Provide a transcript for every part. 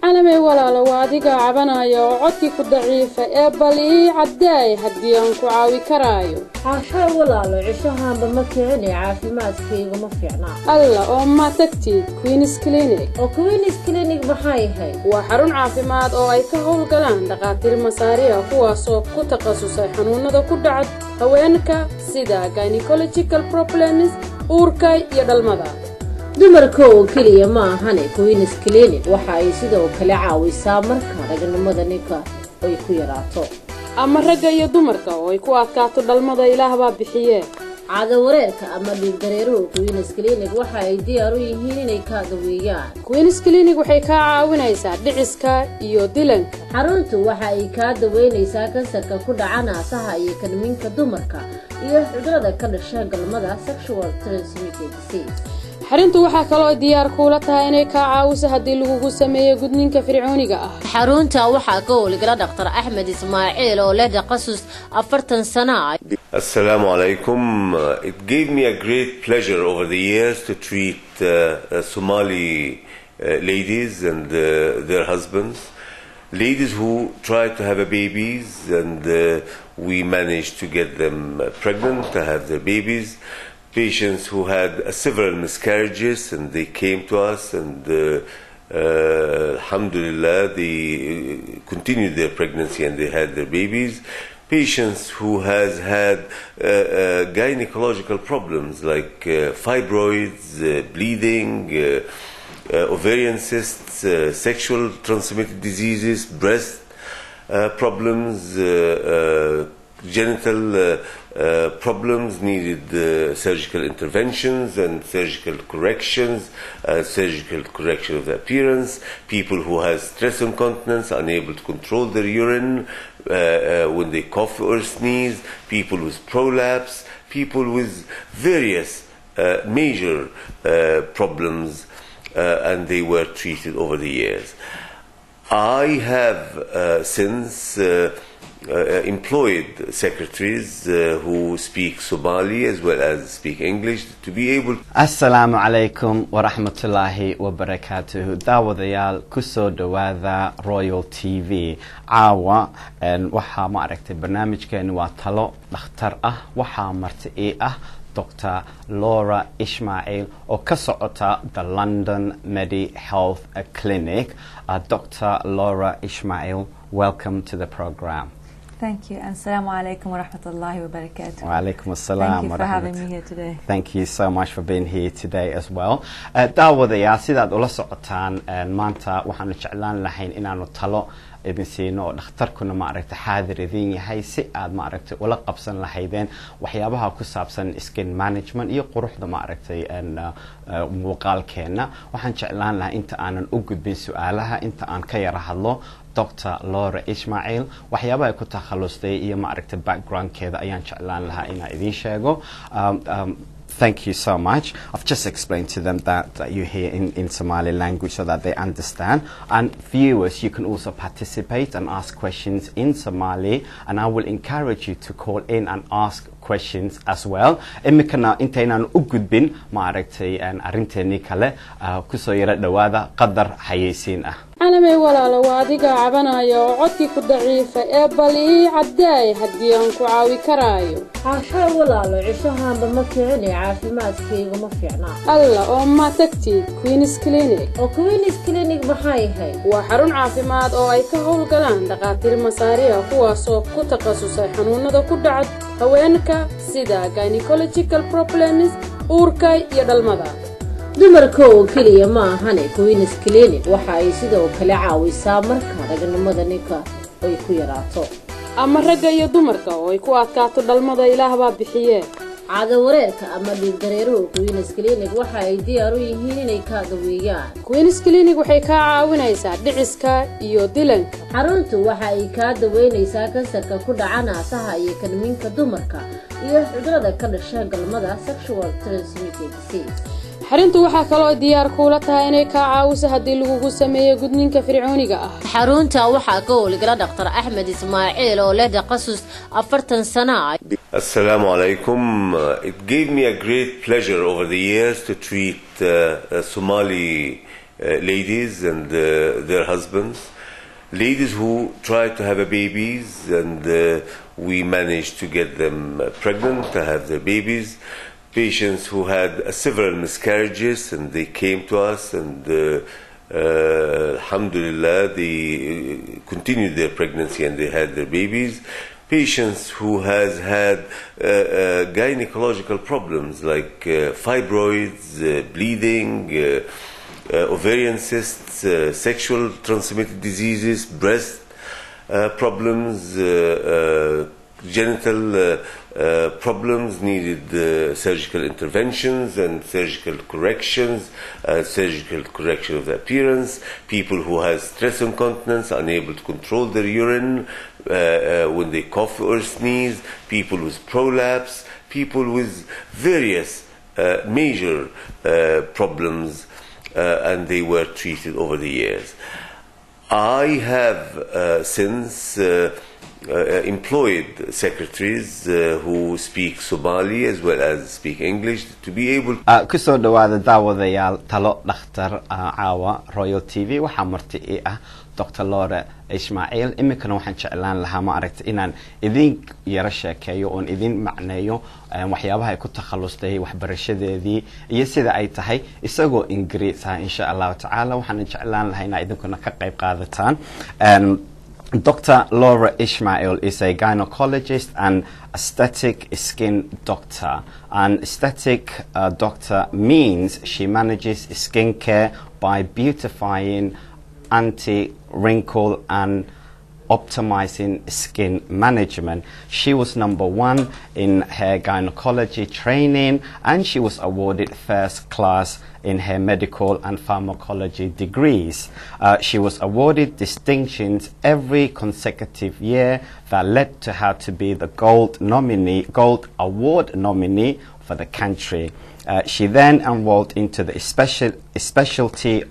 علمي ولا لو adiga cabanayo codki ku daciifay bali caday hadii aan ku caawi karaayo xasha walaalo cishahanba ma keenay caafimaadkayga ma fiicna alla oo ma tagtid Queen's Clinic oo Queen's Clinic maxay yahay waa xarun caafimaad oo ay ka howlgalaan dhaqaatiir masaariya kuwaas oo ku takhasusay xanuunada ku dhaca haweenka sida gynecological problems uurka iyo dhalmada dumarka oo kaliya ma ahan Queen's Clinic waxa ay sidoo kale caawisaa marka raganimada ninka ay ku yaraato ama ragga iyo dumarka oo ay ku adkaato dhalmada Ilaah baa bixiyay caado wareerka ama dhiig dareeruhu Queen's Clinic waxa ay diyaar u yihiin inay ka daweeyaan Queen's Clinic waxay ka caawinaysaa dhiciska iyo dilanka xaruntu waxa ay ka daweynaysaa kansarka ku dhaca naasaha iyo kanminka dumarka iyo cudurrada ka dhasha galmada sexual transmitted disease xaruntu waxa kale oo diyaar kuula tahay inay ka caawiso hadii lagu sameeyo gudniinka fircooniga ah xarunta waxa ka howlgala Dr. Ahmed Ismaaciil oo leh taqasus 40 sano Assalamu alaikum. It gave me a great pleasure over the years to treat Somali ladies and their husbands, ladies who tried to have babies and we managed to get them pregnant, to have their babies. Patients who had several miscarriages and they came to us and alhamdulillah they continued their pregnancy and they had their babies. Patients who has had gynecological problems like fibroids, bleeding, ovarian cysts, sexual transmitted diseases, breast problems, genital problems needed surgical interventions and surgical corrections, surgical correction of the appearance, people who have stress incontinence, unable to control their urine when they cough or sneeze, people with prolapse, people with various major problems and they were treated over the years. I have since employed secretaries who speak Somali as well as speak English to be able. Assalamu alaikum wa rahmatullahi wa barakatuh. Daawadayal kuso dhawaada Royal TV. Caawa waxa ma aragtay barnaamijkeenu waa talo dhakhtar ah waxa marti ah Dr. Laura Ismail oo ka socota the London MediHealth Clinic. Dr. Laura Ismail, welcome to the program. Thank you, and assalamu alaikum wa rahmatullahi wa barakatuh. Wa alaikum assalam. Thank you for having me here today. Thank you so much for being here today as well. Daawadayaal sidaad ula socotaan maanta waxaanu jeclaan lahayn inaanu talo idin siino oo dhakhtarkuna ma aragtay xaadir idin yahay si aad ma aragtay ula qabsan lahaydeen waxyaabaha ku saabsan skin management iyo quruxda ma aragtay muuqaalkeena waxaan jeclaan lahaa inta aanan u gudbin su'aalaha inta aan ka yara hadlo Dr. Laura Ismail waxyaabaha ku takhalusay iyo ma aragtay backgroundkeeda ayaan jeclaan lahaa inaan idin sheego Thank you so much. I've just explained to them that you hear in Somali language so that they understand. And viewers, you can also participate and ask questions in Somali. And I will encourage you to call in and ask questions as well. Imikana intaynan u gudbin ma aragtay arrinteeni kale kusoo yara dhawaada qadar xayeysiin ah. علمي ولا لو adiga cabanayo codki ku daciifay bali caday hadii aan ku caawi karaayo xasha walaalo cishahanba ma keenay caafimaadkayga ma fiicna alla oo ma tagtid Queen's Clinic oo Queen's Clinic maxay yahay waa xarun caafimaad oo ay ka howlgalaan dhaqaatiir masaariya kuwaas oo ku takhasusay xanuunada ku dhaca haweenka sida gynecological problems uurka iyo dhalmada dumarka oo kaliya ma ahan Queen's Clinic waxa ay sidoo kale caawisaa marka raganimada ninka ay ku yaraato ama ragga iyo dumarka oo ay ku adkaato dhalmada Ilaah baa bixiyay caado wareerka ama dhiig dareeruhu Queen's Clinic waxa ay diyaar u yihiin inay ka daweeyaan Queen's Clinic waxay ka caawinaysaa dhiciska iyo dilanka xaruntu waxa ay ka daweynaysaa kansarka ku dhaca naasaha iyo kanminka dumarka iyo cudurrada ka dhasha galmada sexual transmitted disease xaruntu waxa kale oo diyaar kuula tahay inay ka caawiso hadii lagu sameeyo gudniinka fircooniga ah xarunta waxa ka howlgala Dr. Ahmed Ismaaciil oo leh taqasus 40 sano Assalamu alaikum. It gave me a great pleasure over the years to treat Somali ladies and their husbands. Ladies who try to have a babies, and we managed to get them pregnant, to have their babies. Patients who had several miscarriages, and they came to us, and alhamdulillah, they continued their pregnancy and they had their babies. Patients who has had gynecological problems like fibroids, bleeding, ovarian cysts, sexual transmitted diseases, breast problems, genital problems needed surgical interventions and surgical corrections, surgical correction of the appearance. People who have stress incontinence, unable to control their urine when they cough or sneeze, people with prolapse, people with various major problems, and they were treated over the years. I have since employed secretaries who speak Somali as well as speak English to be able kusoo dhawaada daawadayaal talo dhakhtar caawa Royal TV waxaa marti ii ah Dr. Laura Ismail iminkana waxaan jeclaan lahaa ma aragtay inaan idin yara sheekeeyo oon idin macneeyo waxyaabaha ay ku takhallustay waxbarashadeedii iyo sida ay tahay isagoo Ingiriis ah insha Allah taala waxaan jeclaan lahaa inaan idinkuna ka qayb qaadataan. Dr. Laura Ismail is a gynecologist and aesthetic skin doctor. An aesthetic doctor means she manages skincare by beautifying, anti-wrinkle and optimizing skin management. She was #1 in her gynecology training, and she was awarded first class in her medical and pharmacology degrees. She was awarded distinctions every consecutive year that led to her to be the Gold Award nominee for the country. She then enrolled into the specialty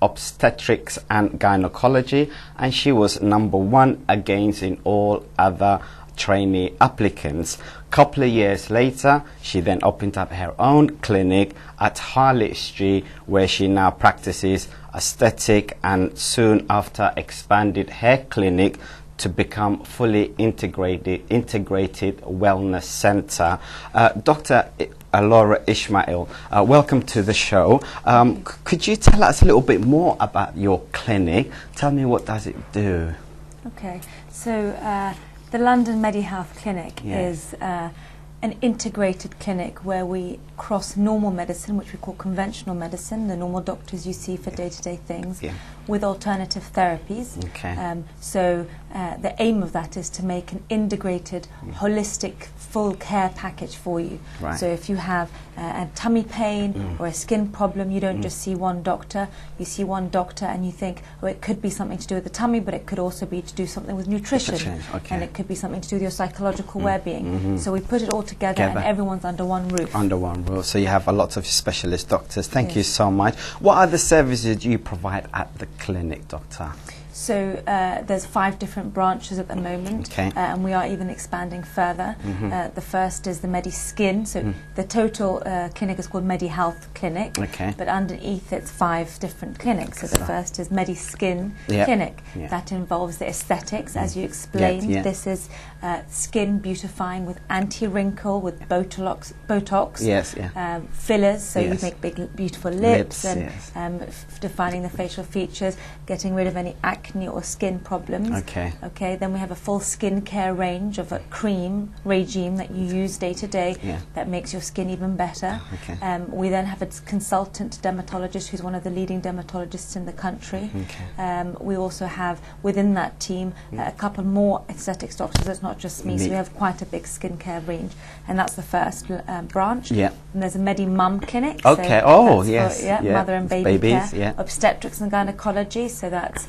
obstetrics and gynecology, and she was #1 against in all other trainee applicants. Couple of years later, she then opened up her own clinic at Harley Street, where she now practices aesthetic, and soon after expanded her clinic to become fully integrated wellness center. Dr. Laura Ismail, welcome to the show. Could you tell us a little bit more about your clinic? Tell me, what does it do? Okay, so the London MediHealth Clinic is an integrated clinic where we cross normal medicine, which we call conventional medicine, the normal doctors you see for day-to-day things, with alternative therapies. Okay. So the aim of that is to make an integrated, holistic, full care package for you. Right. So if you have a tummy pain or a skin problem, you don't just see one doctor. You see one doctor and you think, oh, it could be something to do with the tummy, but it could also be to do something with nutrition. Okay. And it could be something to do with your psychological well-being. So we put it all together and everyone's under one roof. Under one roof. So you have a lot of specialist doctors. Thank you so much. What are the services you provide at the clinic, doctor? So there's 5 different branches at the moment, and we are even expanding further. The first is the MediSkin. So the total clinic is called MediHealth Clinic, but underneath it's 5 different clinics. So the first is MediSkin Clinic. That involves the aesthetics, as you explained. This is skin beautifying with anti-wrinkle, with Botox, fillers, so you make big, beautiful lips, and defining the facial features, getting rid of any acne or skin problems. Then we have a full skincare range of a cream regime that you use day to day that makes your skin even better. We then have a consultant dermatologist who's one of the leading dermatologists in the country. We also have within that team a couple more aesthetics doctors. It's not just me, so we have quite a big skincare range, and that's the first branch. And there's a Medi-Mum Clinic. For, mother and baby care. Obstetrics and gynecology, so that's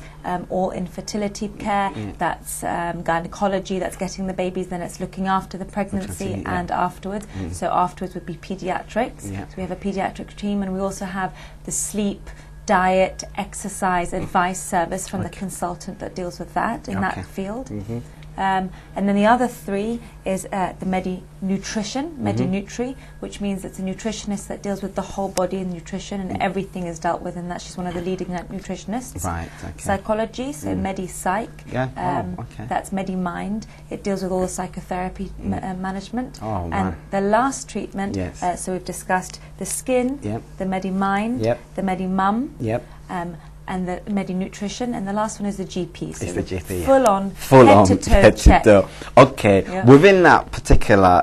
all infertility care, that's gynecology, that's getting the babies, then it's looking after the pregnancy and afterwards. So afterwards would be pediatrics. So we have a pediatric team, and we also have the sleep, diet, exercise advice service from the consultant that deals with that in that field. And then the other 3 is the Nutrition, MediNutri, which means it's a nutritionist that deals with the whole body and nutrition, and everything is dealt with, and that she's one of the leading nutritionists. Right, okay. Psychology, so MediPsych, that's MediMind. It deals with all the psychotherapy management. Oh, and the last treatment, so we've discussed the skin, the MediMind, the MediMum, and the MediNutrition, and the last one is the GP. So it's the GP. Full on head to toe. Okay. Yeah. Within that particular,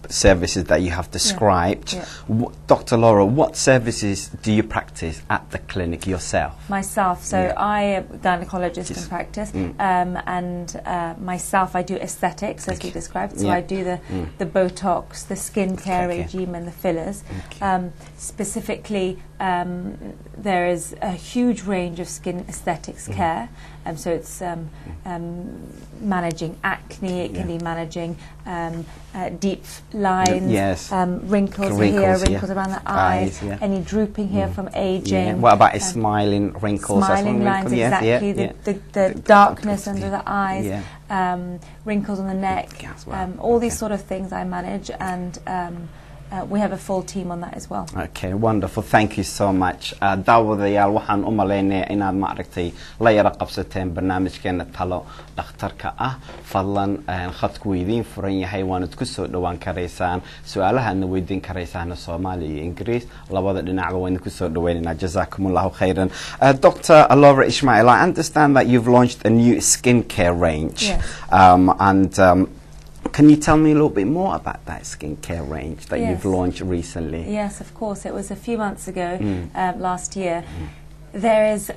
services that you have described, Dr. Laura, what services do you practice at the clinic yourself? Myself. So I am a gynecologist in practice, and myself, I do aesthetics, as we described. So I do the Botox, the skin care regime, and the fillers. Specifically, there is a huge range of skin aesthetics care, so it's managing acne, it can be managing deep lines, wrinkles here, wrinkles around the eyes, any drooping here from aging. What about smiling wrinkles? Smiling lines, exactly, the darkness under the eyes, wrinkles on the neck, all these sort of things I manage, and we have a full team on that as well. Okay, wonderful. Thank you so much. daawadayaal waxaan u maleynayaa inaad ma aragtay la yara qabsateen barnaamijkeena talo dhakhtarka ah. Fadlan khadku idiin furan yahay, waanad ku soo dhawaan karaysaan, su'aalahaadna weydiin karaysaan Soomaali iyo Ingiriis, labada dhinacba waan ku soo dhaweynaynaa. Jazakumullahu khairan. Dr. Laura Ismail, I understand that you've launched a new skincare range. Yes. Can you tell me a little bit more about that skincare range that you've launched recently? Yes, of course. It was a few months ago, last year. There is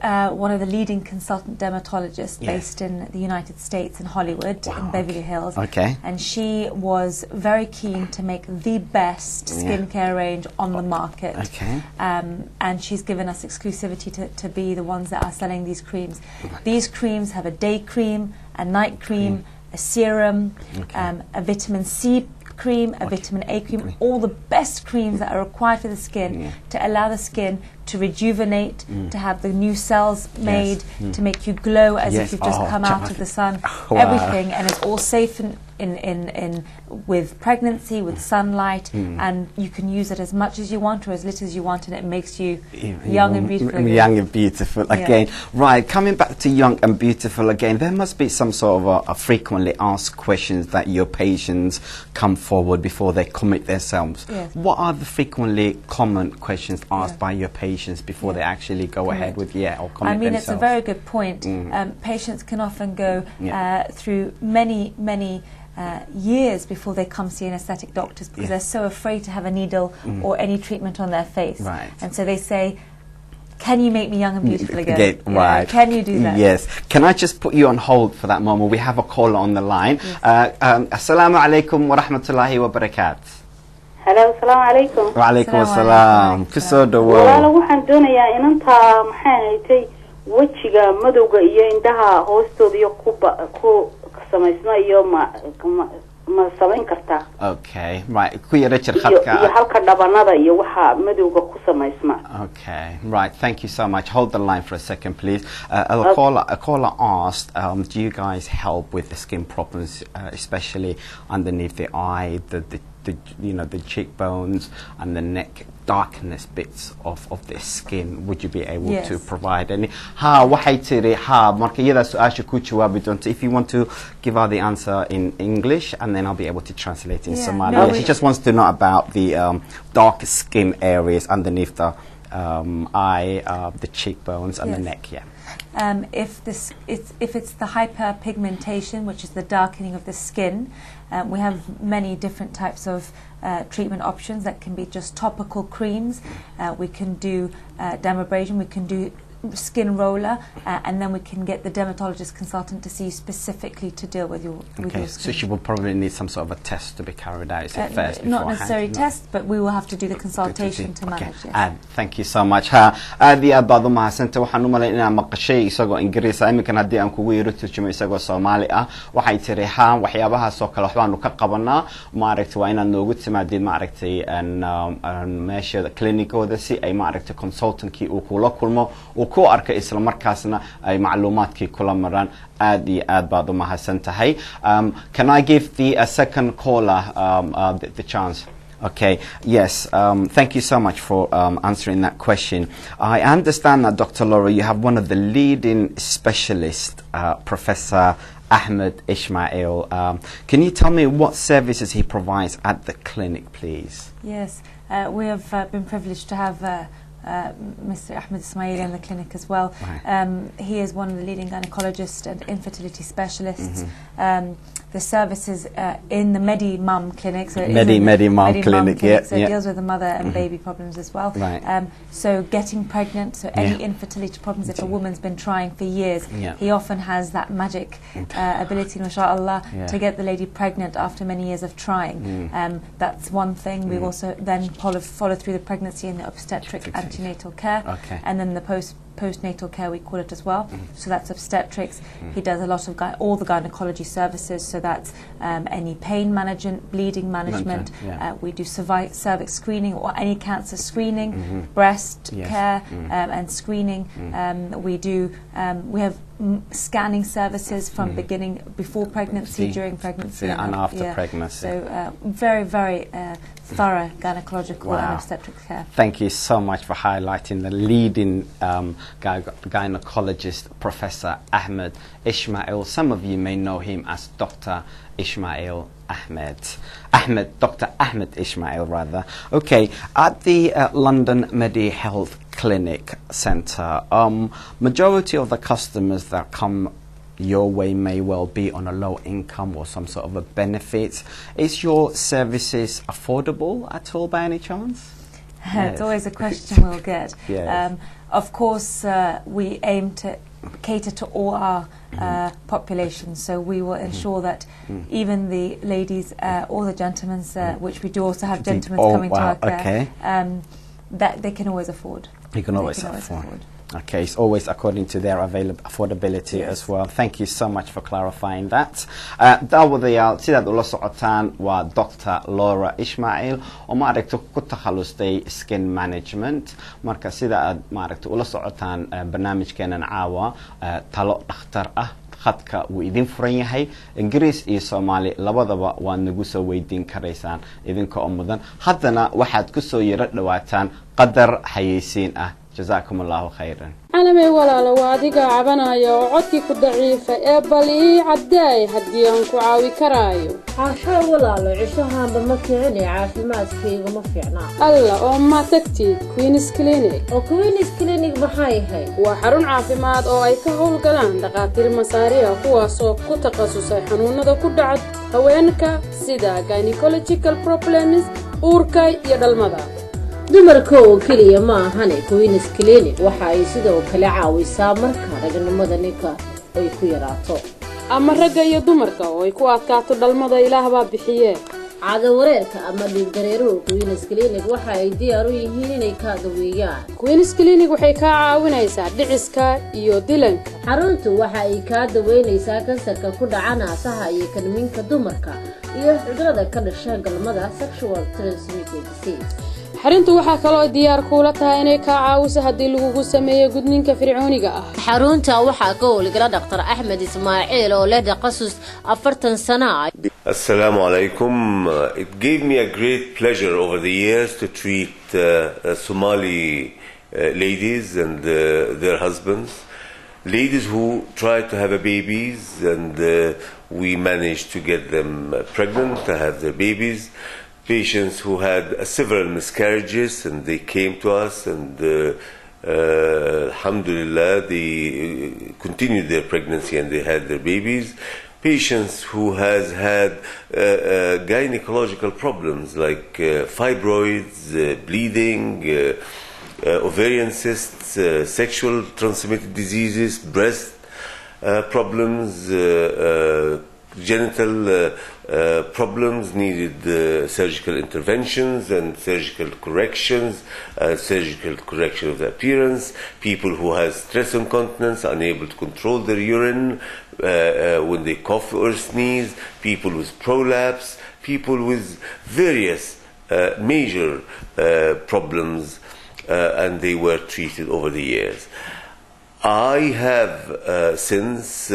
one of the leading consultant dermatologists based in the United States in Hollywood, in Beverly Hills. Okay. And she was very keen to make the best skincare range on the market. Okay. And she's given us exclusivity to be the ones that are selling these creams. These creams have a day cream, a night cream, a serum, a vitamin C cream, a vitamin A cream, all the best creams that are required for the skin to allow the skin to rejuvenate, to have the new cells made, to make you glow as if you've just come out of the sun. Everything, and it's all safe in with pregnancy, with sunlight, and you can use it as much as you want or as little as you want, and it makes you young and beautiful again. Young and beautiful again. Right, coming back to young and beautiful again, there must be some sort of a frequently asked questions that your patients come forward before they commit themselves. Yes. What are the frequently common questions asked by your patients before they actually go ahead with or commit I mean, themselves? it's a very good point. Patients can often go through many years before they come see an aesthetic doctor because they're so afraid to have a needle or any treatment on their face. Right. And so they say, can you make me young and beautiful again? Right. Can you do that? Yes. Can I just put you on hold for that moment? We have a caller on the line. Assalamu alaikum wa rahmatullahi wa barakatuh. Hello, assalamu alaikum. Wa alaikum assalam. Kusoo dhawow. Walaalo waxaan doonayaa inanta maxay haytay wajiga madowga iyo indhaha hoostooda iyo ku samaysma iyo ma samayn kartaa. Okay, right. Ku yara jir khadka. Iyo halka dhabanada iyo waxa madowga ku samaysma. Okay, right. Thank you so much. Hold the line for a second, please. A caller asked, do you guys help with the skin problems, especially underneath the eye, the cheekbones and the neck darkness bits of the skin? Would you be able to provide any? Waxay tiri marka iyada su'aasha ku jawaabi doonto. If you want to give her the answer in English, and then I'll be able to translate in Somali. She just wants to know about the dark skin areas underneath the eye, the cheekbones and the neck. If it's the hyperpigmentation, which is the darkening of the skin, we have many different types of treatment options that can be just topical creams. We can do dermabrasion, we can do skin roller, and then we can get the dermatologist consultant to see you specifically to deal with your skin. So she will probably need some sort of a test to be carried out first. Not necessarily test, but we will have to do the consultation to manage it. Thank you so much. Aadi aad baad u mahadsantahay. Waxaan u malayn inaan maqashay isagoo Ingiriis ah, iminkan haddii aan kugu yaro turjumo isagoo Soomaali ah, waxay tiri waxyaabahaas oo kale waxbaanu ka qabanaa, maaragtay waa inaad noogu timaadid maaragtay meesha clinicooda si ay maaragtay consultantkii uu kula kulmo uu ku arka isla markaasna ay macluumaadkii kula maraan aad iyo aad baad u mahadsan tahay. Can I give the second caller the chance? Okay, yes, thank you so much for answering that question. I understand that, Dr. Laura, you have one of the leading specialists, Professor Ahmed Ismail. Can you tell me what services he provides at the clinic, please? Yes, we have been privileged to have Mr. Ahmed Ismail in the clinic as well. Right. He is one of the leading gynecologists and infertility specialists. The services in the MediMum clinic, so MediMum clinic, so it deals with the mother and baby problems as well. Right. So getting pregnant, so any infertility problems, if a woman's been trying for years, he often has that magic ability, mashallah, to get the lady pregnant after many years of trying. That's one thing. We also then follow through the pregnancy and the obstetric antenatal care, and then the postnatal care, we call it as well. So that's obstetrics. He does a lot of all the gynecology services, so that's any pain management, bleeding management. We do cervix screening or any cancer screening, breast care and screening. We have scanning services from beginning, before pregnancy, during pregnancy, and after pregnancy. So very, very thorough gynecological and obstetric care. Thank you so much for highlighting the leading gynecologist, Professor Ahmed Ismail. Some of you may know him as Dr. Ismail Ahmed. Dr. Ahmed Ismail, rather. Okay, at the London MediHealth Clinic Centre, majority of the customers that come your way may well be on a low income or some sort of a benefit. Is your services affordable at all by any chance? It's always a question we'll get. Of course, we aim to cater to all our population, so we will ensure that even the ladies or the gentlemen, which we do also have gentlemen coming to our care, that they can always afford. You can always afford. Okay, it's always according to their affordability as well. Thank you so much for clarifying that. daawadayaal sidaad ula socotaan waa Dr. Laura Ismail oo maaragtay ku takhalustay skin management. Marka sida aad maaragtay ula socotaan barnaamijkeenan caawa talo dhakhtar ah khadka wuu idin furan yahay. Ingiriis iyo Soomaali labadaba waa nagu soo weydiin karaysaan idinka oo mudan. Haddana waxaad ku soo yara dhawaataan qadar xayeysiin ah. جزاكم الله خيرا. علمي ولا لو adiga cabanaya oo codkii ku daciifa ee bal ii caday hadii aan ku caawi karaayo. Caasha walaalo cishahaanba ma kicin caafimaadkayga ma fiicna. alla oo ma tagtid Queen's Clinic. oo Queen's Clinic maxay yahay? waa xarun caafimaad oo ay ka howlgalaan dhaqaatiir masaariya kuwaas oo ku takhasusay xanuunada ku dhaca haweenka sida gynecological problems, uurka iyo dhalmada. dumarka oo kaliya ma ahane Queen's Clinic waxa ay sidoo kale caawisaa marka raganimada ninka ay ku yaraato ama ragga iyo dumarka oo ay ku adkaato dhalmada Ilaah baa bixiyay. caado wareerka ama dhiig dareeruhu Queen's Clinic waxa ay diyaar u yihiin inay ka daweeyaan. Queen's Clinic waxay ka caawinaysaa dhiciska iyo dilanka. xaruntu waxa ay ka daweynaysaa kansarka ku dhaca naasaha iyo kanminka dumarka iyo cudurrada ka dhasha galmada sexual transmitted disease. xaruntu waxa kale oo diyaar kula tahay inay ka caawiso hadii lagu sameeyo gudniinka fircooniga ah. xarunta waxa ka howlgala Dr. Ahmed Ismail oo leh takhasus 40 sano. Assalamu alaikum. It gave me a great pleasure over the years to treat Somali ladies and their husbands. Ladies who tried to have babies and we managed to get them pregnant, to have their babies. Patients who had several miscarriages and they came to us and alhamdulillah they continued their pregnancy and they had their babies. Patients who has had gynecological problems like fibroids, bleeding, ovarian cysts, sexual transmitted diseases, breast problems, genital problems needed surgical interventions and surgical corrections, surgical correction of the appearance, people who have stress incontinence, unable to control their urine when they cough or sneeze, people with prolapse, people with various major problems, and they were treated over the years. I have since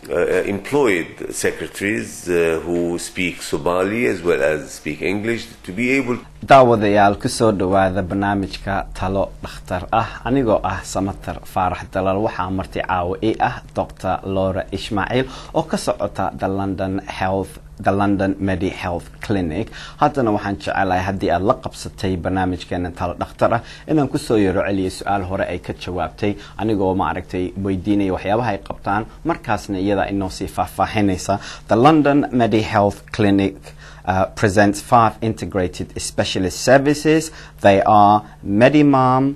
employed secretaries who speak Somali as well as speak English to be able daawadayaal ku soo dhawaada barnaamijka talo dhakhtar ah anigoo ah Samatar Faarax Dalal waxa marti caawa ah Dr. Laura Ismail oo ka socota the London MediHealth Clinic haddana waxaan jecelahay haddii aad la qabsatay barnaamijkeena talo dhakhtar ah inaan ku soo yaro celiyo su'aal hore ay ka jawaabtay anigoo ma aragtay weydiinay waxyaabaha ay qabtaan markaasna iyada inoo sii faahfaahinaysa the London MediHealth Clinic presents 5 integrated specialist services. They are MediMom,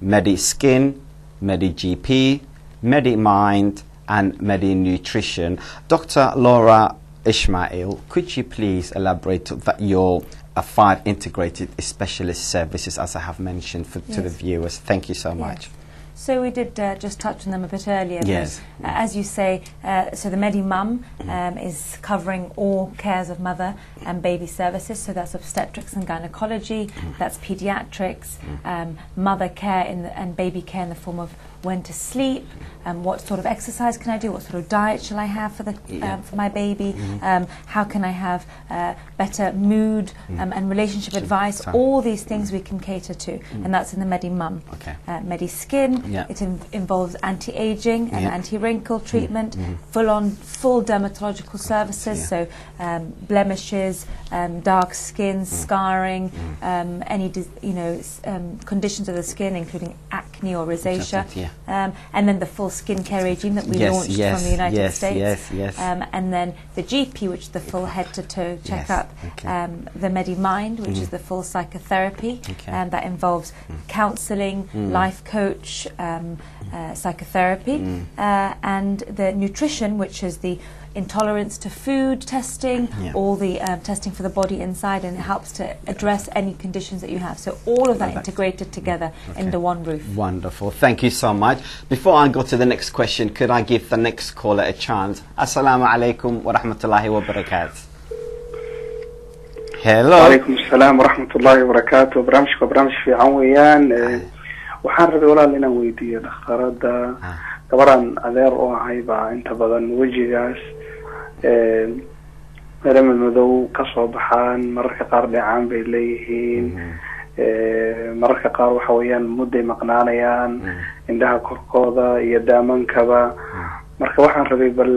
MediSkin, MediGP, MediMind and MediNutrition. Dr. Laura Ismail, could you please elaborate that your 5 integrated specialist services as I have mentioned to the viewers? Thank you so much. So we did just touch on them a bit earlier. Yes. As you say, so the MediMum is covering all cares of mother and baby services. So that's obstetrics and gynecology, that's pediatrics, mother care and baby care in the form of when to sleep, what sort of exercise can I do, what sort of diet shall I have for my baby, how can I have better mood and relationship advice. All these things we can cater to, and that's in the MediMum. Okay. MediSkin, it involves anti-aging and anti-wrinkle treatment, full dermatological services, so blemishes, dark skin, scarring, any conditions of the skin including acne or rosacea. And then the full skincare regime that we launched from the United States. And then the GP, which is the full head-to-toe checkup. The MediMind, which is the full psychotherapy, that involves counselling, life coach, psychotherapy, and the nutrition, which is the intolerance to food testing, all the testing for the body inside, and it helps to address any conditions that you have. So all of that integrated together under one roof. Wonderful. Thank you so much. Before I go to the next question, could I give the next caller a chance? Assalamu alaikum wa rahmatullahi wa barakatuh. Hello. Wa alaikum assalam wa rahmatullahi wa barakatuh. برامج في عويان waxaan rabay walaal inaan weydiiyo dhakhtarada gabaran adeer oo hayba inta badan wajigaas maadaama madow ka soo baxaan mararka qaar dhacaan bay leeyihiin mararka qaar waxa weeyaan mudday maqnaanayaan indhaha korkooda iyo daamankaba marka waxaan rabay bal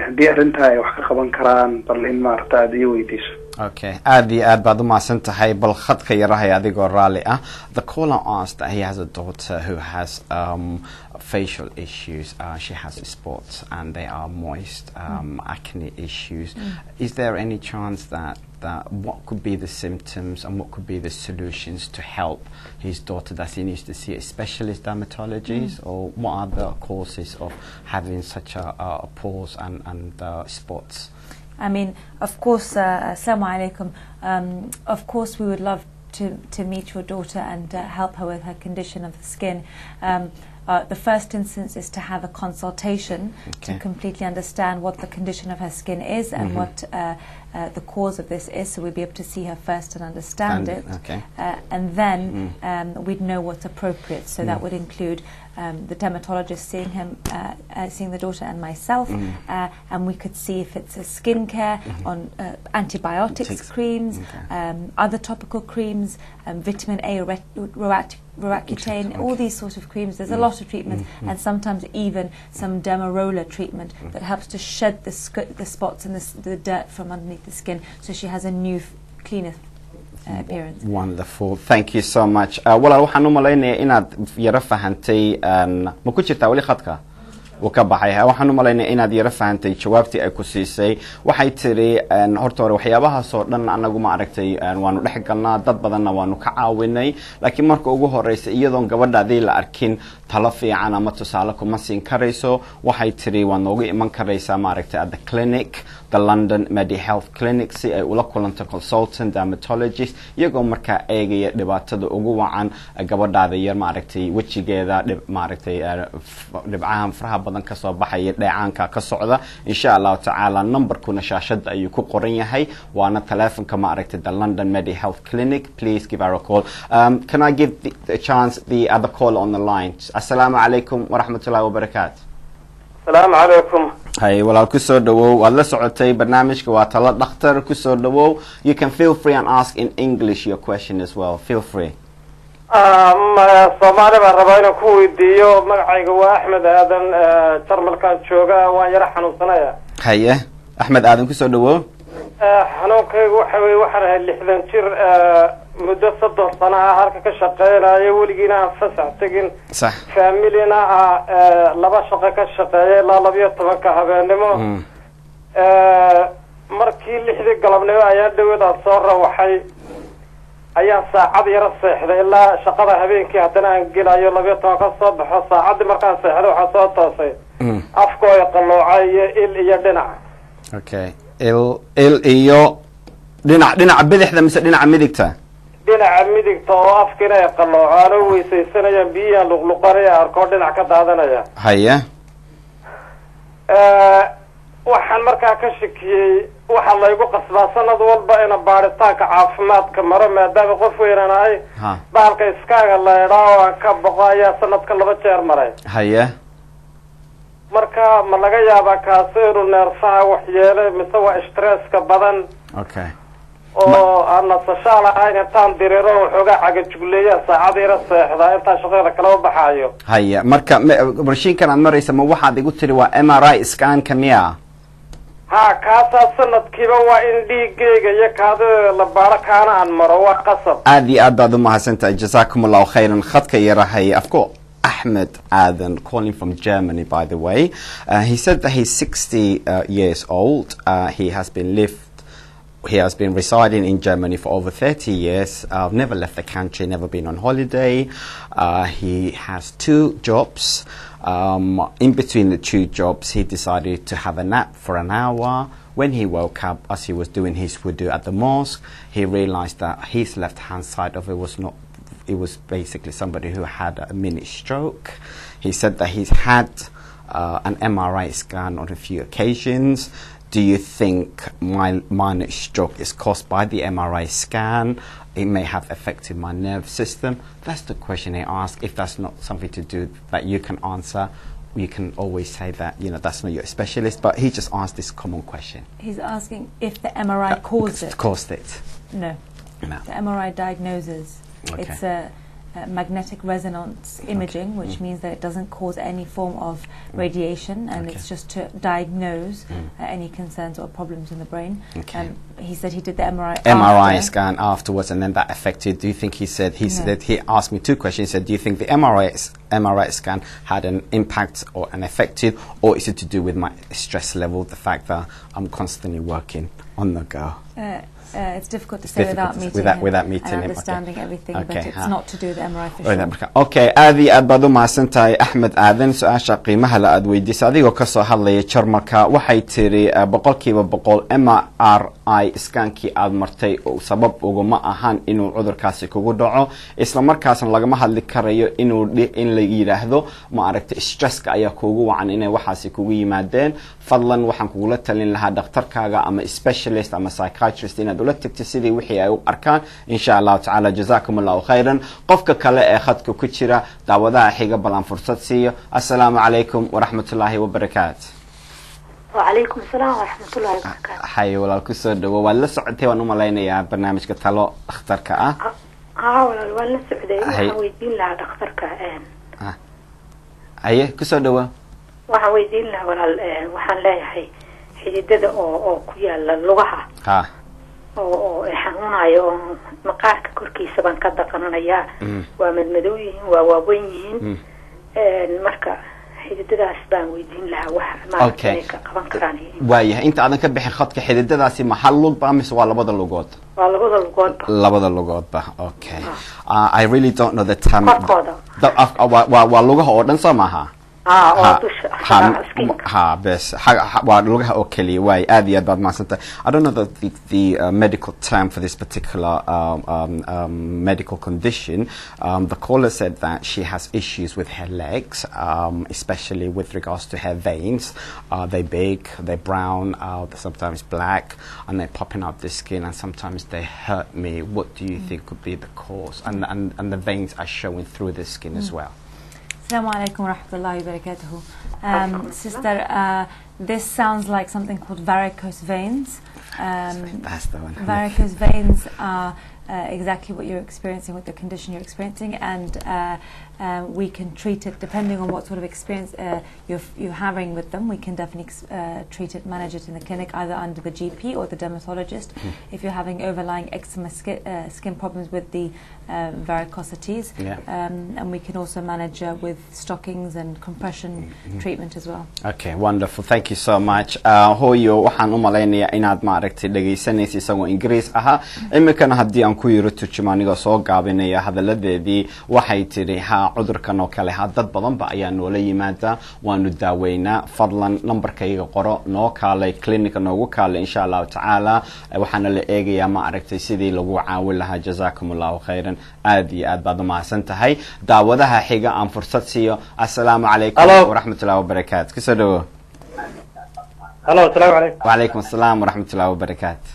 haddii arrintaa ay wax ka qaban karaan bal in maarta aad ii weydiiso. Okay, aad baad u mahadsan tahay bal khadka yarahay adigoo raali ah. The caller asked that he has a daughter who has facial issues. She has spots and they are moist, acne issues. Is there any chance that what could be the symptoms and what could be the solutions to help his daughter? Does he need to see a specialist dermatologist, or what are the causes of having such a pores and spots? I mean, of course, assalamu alaikum. Of course, we would love to meet your daughter and help her with her condition of the skin. The first instance is to have a consultation to completely understand what the condition of her skin is and what the cause of this is, so we'd be able to see her first and understand it. And then we'd know what's appropriate. So that would include the dermatologist seeing the daughter and myself, and we could see if it's a skincare on antibiotics creams, other topical creams, vitamin A, Roaccutane, all these sort of creams. There's a lot of treatments, and sometimes even some dermaroller treatment that helps to shed the spots and the dirt from underneath the skin, so she has a new, cleaner appearance. Wonderful. Thank you so much. Walaal waxaan u maleynayaa inaad yara fahantay ma ku jirtaa wali khadka وكبحيها waxaan u maleynaa inaad yara fahantay jawaabtii ay ku siisay waxay tiri horta hore waxyaabaha soo dhan anagu ma aragtay waanu dhex galnaa dad badanna waanu ka caawinay laakiin marka ugu horeysay iyadoon gabadhaadii la arkin talo fiican ama tusaale kuma siin karayso waxay tiri waan noogu iman karaysaa ma aragtay at the clinic the London MediHealth Clinic si ay ula kulanto consultant dermatologist iyagoo markaa eegaya dhibaatada ugu wacan gabadhaada yar ma aragtay wajigeeda ma aragtay dhibcahan faraha badan ka soo baxaya dheecaanka ka socda insha Allah ta'ala numberkuna shaashada ayuu ku qoran yahay waana telefonka ma aragtay the London MediHealth Clinic. Please give her a call. Can I give the chance the other caller on the line? Assalamu alaikum wa rahmatullahi wa barakatuh. Assalamu alaikum. Hey, walaal ku soo dhawow waad la socotay barnaamijka waa talo dhakhtar ku soo dhawow. You can feel free and ask in English your question as well. Feel free. Soomaali baan rabaa inaan ku weydiiyo magacayga waa Axmed Aadan Jarmalkaan jooga waan yara xanuunsanaya. Haye Axmed Aadan ku soo dhawow. Xanuunkaygu waxa weeye waxaan ahay 60 jir muddo 3 sano ah halka ka shaqeynaayo weligiina aan fasax tagin. Sax. Familina laba shaqo ka shaqeeyay ilaa 12 habeenimo. Markii 6 galabnimo ayaa dawada soo rawaxay ayaa saacad yar seexday ilaa shaqada habeenkii haddana aan gelayo 12 ka soo baxo saacadii markaan seexdo waxa soo toosay afkooda qalloocay iyo dhinac. Okay. Il iyo dhinaca bidixda mise dhinaca midigta? Dhinaca midigta oo afkiina ay qalloocaan oo weysaysanayaan biyaha luqluqanaya arko dhinac ka daadanaya. Haye. waxaan markaa ka shakiyay waxa la igu qasbaa sanad walba in baaritaanka caafimaadka maro maadaama qof weynanahay baalka iskaaga la yiraahdo aan ka boqayaa sanadka 2 jeer maray. Haye. marka ma laga yaabaa kaas inuu neerfaha waxyeelay mise waa stresska badan. Okay. oo aan nasasho lahayn intaan direero waxoogaa caga jugleeya saacad yar seexda inta shaqada kala baxayo. Haye marka marshiinkan aad maraysa ma waxaad igu tiri waa MRI scan kamiya? ها كاسا سند كيبا وإن دي جيجا يكاد لبارك أنا عن مروة قصب آدي آداد ما حسنت جزاكم الله خيرا خدك يراهي أفكو Ahmed Adan, calling from Germany, by the way. He said that he's 60 years old. He has been residing in Germany for over 30 years. Never left the country, never been on holiday. He has 2 jobs. In between the 2 jobs, he decided to have a nap for an hour. When he woke up, as he was doing his wudu at the mosque, he realized that his left-hand side of it was not. It was basically somebody who had a mini stroke. He said that he's had an MRI scan on a few occasions. Do you think my minor stroke is caused by the MRI scan? It may have affected my nerve system. That's the question he asked. If that's not something to do that you can answer, you can always say that, you know, that's not your specialist. But he just asked this common question. He's asking if the MRI caused it. Caused it. No. No. The MRI diagnoses. Okay. It's a magnetic resonance imaging, which means that it doesn't cause any form of radiation, and it's just to diagnose any concerns or problems in the brain. Okay. He said he did the MRI scan afterwards, and then that affected. Do you think he said he asked me 2 questions? He said, do you think the MRI scan had an impact or an affected, or is it to do with my stress level, the fact that I'm constantly working on the go? It's difficult to say without meeting and understanding everything, but it's not to do with the MRI for sure. Okay, aadi aad baad u mahadsantahay Axmed Aadan su-aasha qiimaha la aad weydiisay adigoo ka soo hadlaya Jarmalka waxay tiri 100% MRI scankii aad martay oo sabab uguma ahan inuu cudurkaasi kugu dhaco isla markaasna lagama hadli karayo in la yiraahdo ma aragtay stresska ayaa kugu wacan inay waxaasi kugu yimaadeen fadlan waxaan kugu talin lahaa dhakhtarkaaga ama specialist ama psychiatrist inaad ula tagtid sidii wixii ay u arkaan insha Allah ta'ala jazakumullahu khairan qofka kale ee khadka ku jira daawadaha xiga balan fursad siiyo assalaamu alaykum wa rahmatullahi wa barakatuh وعليكم السلام ورحمة الله وبركاته. حي ولا كسر دو ولا سعتي ونملينا يا برنامج كتلو اخترك ولا سعودي ويدين لها اخترك أيه كسر دو ويدين لها ولا وحن لا يحي حديدة أو كيا اللغة oo xanuunayo maqaarka korkiisa baan ka dhaqanaya waa madmadooyin waa waaweyn yihiin marka xididadaas baan weydiin lahaa wax ma ka qaban karaan waayahay inta aadan ka bixin khadka xididadaasi ma hal lug ba mise waa labada lugood labada lugood ba okay I really don't know the term waa lugaha oo dhan soo maaha بس وارلوها أوكلي واي أدي أدباد ما سنت. I don't know the medical term for this particular medical condition. The caller said that she has issues with her legs, especially with regards to her veins. They're big, they're brown, they're sometimes black, and they're popping out the skin, and sometimes they hurt me. What do you think could be the cause? And the veins are showing through the skin as well. Assalamu alaikum wa rahmatullahi wa barakatuhu. Sister, this sounds like something called varicose veins. That's the one. Varicose veins are exactly what you're experiencing, with the condition you're experiencing, and we can treat it depending on what sort of experience you're having with them. We can definitely treat it, manage it in the clinic, either under the GP or the dermatologist. If you're having overlying eczema skin problems with the varicosities, and we can also manage with stockings and compression treatment as well. Okay, wonderful. Thank you so much. Hooyo waxaan u maleynayaa inaad maaragtay dhageysanayso isagoo Ingiriis aha. Imikana haddii aan ku yiro turjumaaniga soo gaabinaya hadaladeedii waxay tiri ha cudurkan oo kale dad badan ba ayaa noola yimaada waanu daaweynaa fadlan numberkayga qoro noo kaalay clinic noogu kaalay insha Allah taala waxaana la eegayaa ma aragtay sidii lagu caawin lahaa jazakumullahu khairan aad iyo aad baad u mahadsan tahay daawadaha xiga aan fursad siiyo assalaamu calaykum wa rahmatullahi wa barakaatuh kusoo dhawo Hello, assalamu alaykum. Wa alaykum assalam wa rahmatullahi wa barakatuh.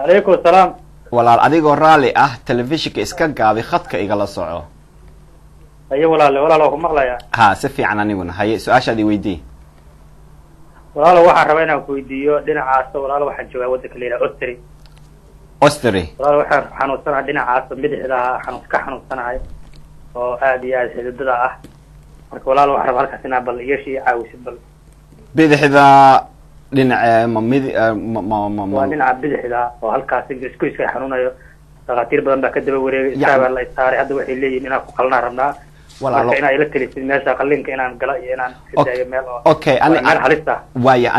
Alaykum assalam. walaal adigoo raali ah telefishinka iska gaabi khadka igala soco ayo walaal ku maqlaya ha si fiican aniguna haye su'aashaadii weydii walaal waxaan rabaa inaan ku weydiiyo dhinacaas walaal waxaan joogaa waddanka leeyahay Austria walaal waxaan xanuunsanahay dhinacaas midixda xanuunsanahay oo aad iyo aad xididada ah marka walaal waxaan rabaa halkaas inaan bal iyo shii caawisid bal bidixda dhinaca waa dhinaca bidixda oo halkaas isku xanuunayo dhaqaatiir badan baa ka daba wareegay isaga la isaaray hadda waxay leeyihiin inaan ku qalnaa rabnaa walaal inaan ila talisid meesha qalliinka inaan gala iyo inaan sidaayo meel oo okay halista waaya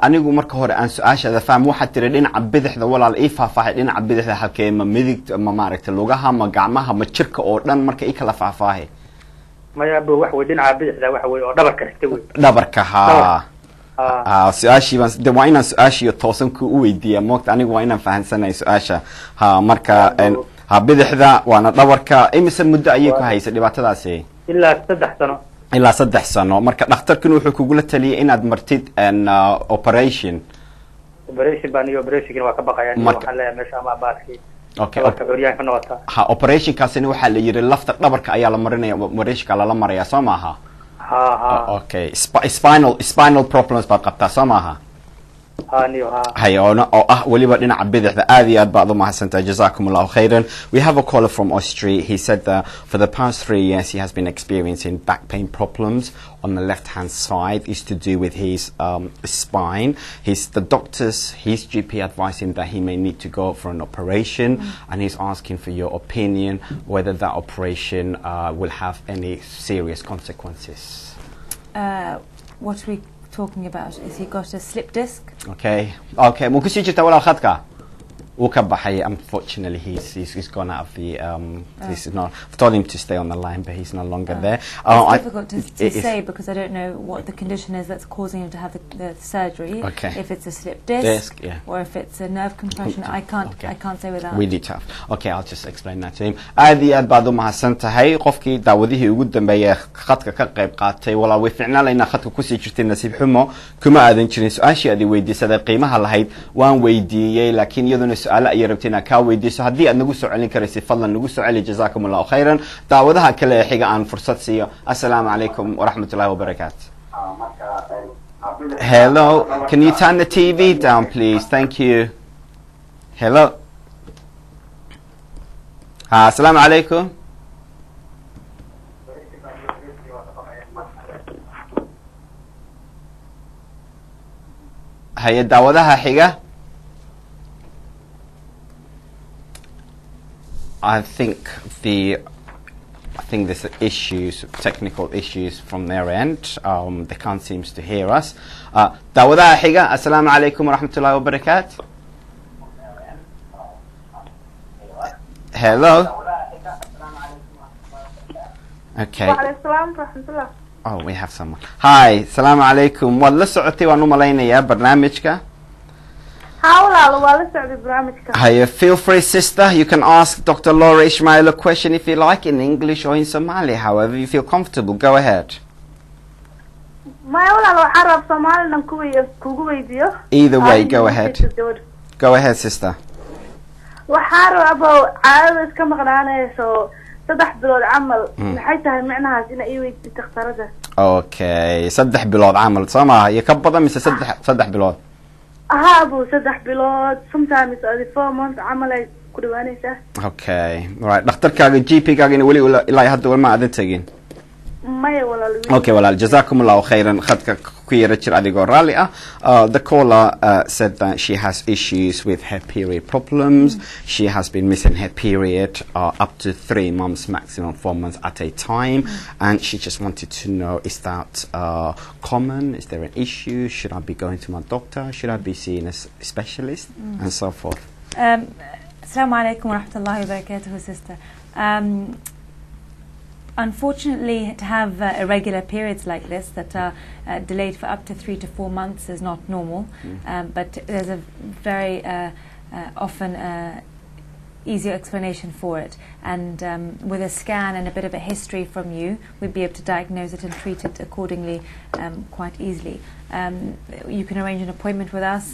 anigu marka hore aan su'aashaada fahmo waxa tiri dhinaca bidixda walaal ii faahfaahay dhinaca bidixda halkee ma midig ma maaragtay lugaha ma gacmaha ma jirka oo dhan marka ii kala faahfaahay maya wax way dhinaca bidixda waxa way oo dhabarka xigta way dhabarka su'aashii baan de waa inaan su'aashiyo toosan ku u weydiiyaa moogta anigu waa inaan fahansanahay su'aasha marka bidixda waana dhabarka imise muddo ayay ku haysay dhibaatadaasi ilaa 3 sano ilaa 3 sano marka dhakhtarkuna wuxuu kugu taliyay inaad martid operation waa ka baqayaan waxaan leeyahay meesha ama baaski okay operation kaasina waxaa la yiri lafta dhabarka ayaa la marinaya wareeshka la maraya soo maaha okay spinal problems baad qabtaa soo maaha هيونا أو وليبا دينا عبيدح the آدي أدبا ذو ما حسنتا جزاكم الله خيرا. We have a caller from Austria. He said that for the past 3 years he has been experiencing back pain problems on the left hand side. It's to do with his spine. The doctors, his GP advised him that he may need to go for an operation, and he's asking for your opinion whether that operation will have any serious consequences. What we talking about? Is he got a slip disc? Okay. ممكن تيجي تقول على خدك. وكبحي unfortunately he's gone out of the this is not I've told him to stay on the line but he's no longer there. It's difficult to say because I don't know what the condition is that's causing him to have the surgery. Okay. If it's a slip disc or if it's a nerve compression, I can't say without. Really tough. Okay, I'll just explain that to him. aad baad u mahadsantahay qofkii daawadihii ugu dambeeyay khadka ka qayb qaatay wala way ficnaalayna khadka ku sii jirtay nasiib xumo kuma aadan jirin su'aashii aad weydiisay qiimaha lahayd waan weydiiyay laakiin iyaduna su'aalo ay rabtayna ka weydiiso hadii aad nagu soo celin karaysid fadlan nagu soo celi jazakumullahu khairan daawadaha kale ee xiga aan fursad siiyo assalaamu calaykum wa rahmatullahi wa barakatuh. Hello, can you turn the TV down please? Thank you. Hello. Assalamu alaikum. Haya daawadaha xiga. I think there's issues, technical issues from their end. They can't seem to hear us. daawadaha xiga. Assalamu alaikum wa rahmatullahi wa barakatuh. Hello. Okay. Oh, we have someone. Hi, salaamu calaykum. Waad la socotay waan u malaynayaa barnaamijka. Hiya, feel free, sister. You can ask Dr. Laura Ismail a question if you like, in English or in Somali, however you feel comfortable. Go ahead. Either way, go ahead. Go ahead, sister. Okay, 3 bilood camal soo maaha iyo ka badan mise 3 bilood. أبو 3 bilood sometimes 4 months camal ay ku dhawaanaysaa. Okay, right. Dhakhtarkaaga GP-gaaga wali ilaa hadda ma aadan tagin. Okay, well, jazakumullahu khairan. The caller said that she has issues with her period problems. She has been missing her period up to 3 months, maximum 4 months at a time. And she just wanted to know, is that common? Is there an issue? Should I be going to my doctor? Should I be seeing a specialist? And so forth. Assalamu alaikum wa rahmatullahi wa barakatuh, sister. Unfortunately, to have irregular periods like this that are delayed for up to 3 to 4 months is not normal. But there's a very often easier explanation for it. And with a scan and a bit of a history from you, we'd be able to diagnose it and treat it accordingly quite easily. You can arrange an appointment with us.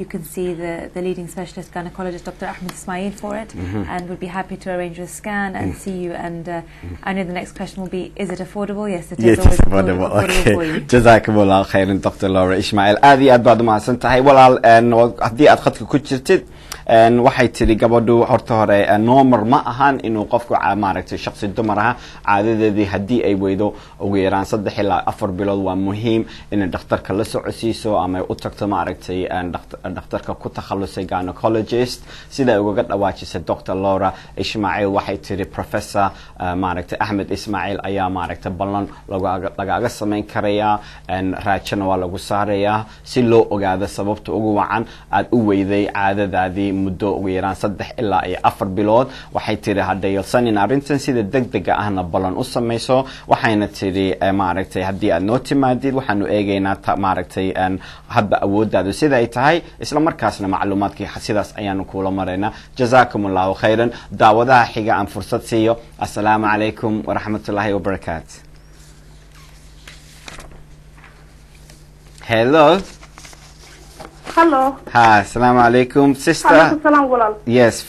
You can see the leading specialist gynecologist, Dr. Ahmed Ismail, for it, and we'd be happy to arrange a scan and see you. And I know the next question will be, is it affordable? Yes, it is. Yes, it's affordable. Okay. Jazakumullah khairan, Dr. Laura Ismail. Aad iyo aad baad umahadsan tahay walaal. Haddii aad khadka ku jirtid waxay tiri gabadhu horta hore normal ma ahan inuu qofku maaragtay shakhsi dumar ah caadadeedii haddii ay weydo ugu yaraan 3 ilaa 4 bilood waa muhiim in dhakhtarka la socodsiiso ama u tagto maaragtay dhakhtarka ku takhalusay gynecologist sida uga dhawaajisay Dr. Laura Ismail. Waxay tiri Professor maaragtay Ahmed Ismail ayaa maaragtay ballan lagaga sameyn karaya raajana waa lagu saaraya si loo ogaado sababta ugu wacan aad u weyday caadadaadii muddo ugu yaraan 3 ilaa 4 bilood. Waxay tiri hadaysan arrintan sida degdega ahna ballan u sameeyso. Waxayna tiri maaragtay haddii aad noo timaadid waxaanu eegaynaa maaragtay hadda awoodaadu sida ay tahay isla markaasna macluumaadkii sidaas ayaanu kula maraynaa. Jazakumullahu khairan. daawadaha xiga aan fursad siiyo. Assalaamu calaykum wa rahmatullahi wa barakatuh. Hello. Hello. Hi, assalamu alaikum, sister. Alaikum. Yes,